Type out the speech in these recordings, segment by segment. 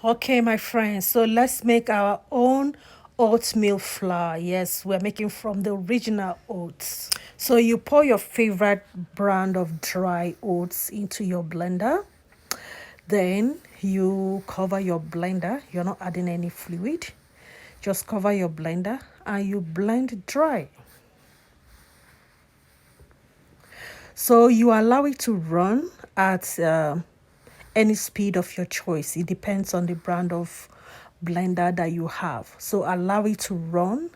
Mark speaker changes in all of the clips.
Speaker 1: Okay, my friends, so let's make our own oatmeal flour. Yes, we're making from the original oats. So you pour your favorite brand of dry oats into your blender. Then you cover your blender. You're not adding any fluid. Just cover your blender and you blend dry. So you allow it to run at any speed of your choice. It depends on the brand of blender that you have. So allow it to run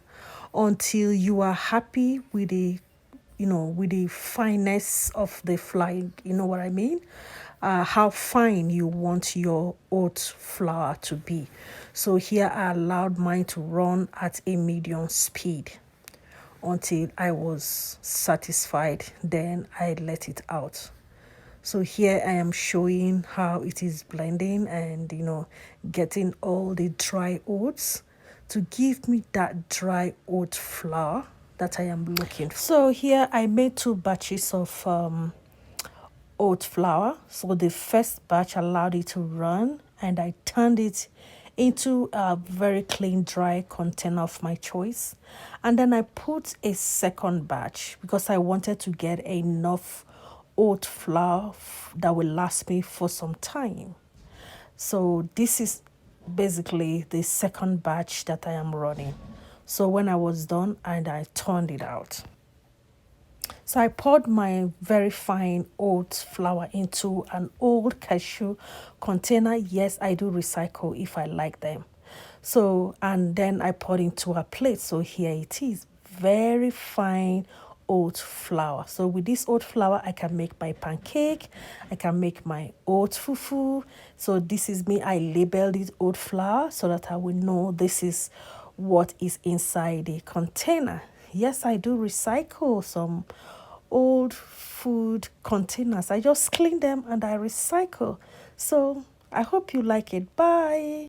Speaker 1: until you are happy with the fineness of the flying. You know what I mean? How fine you want your oat flour to be. So here I allowed mine to run at a medium speed until I was satisfied. Then I let it out. So here I am showing how it is blending and getting all the dry oats to give me that dry oat flour that I am looking for. So here I made two batches of oat flour. So the first batch allowed it to run and I turned it into a very clean dry container of my choice, and then I put a second batch because I wanted to get enough oat flour that will last me for some time. So this is basically the second batch that I am running. So when I was done and I turned it out, so I poured my very fine oat flour into an old cashew container. Yes, I do recycle if I like them. So, and then I poured into a plate. So here it is, very fine oat flour. So with this oat flour, I can make my pancake. I can make my oat fufu. So this is me. I labeled it oat flour so that I will know this is what is inside the container. Yes, I do recycle some old food containers. I just clean them and I recycle. So I hope you like it. Bye.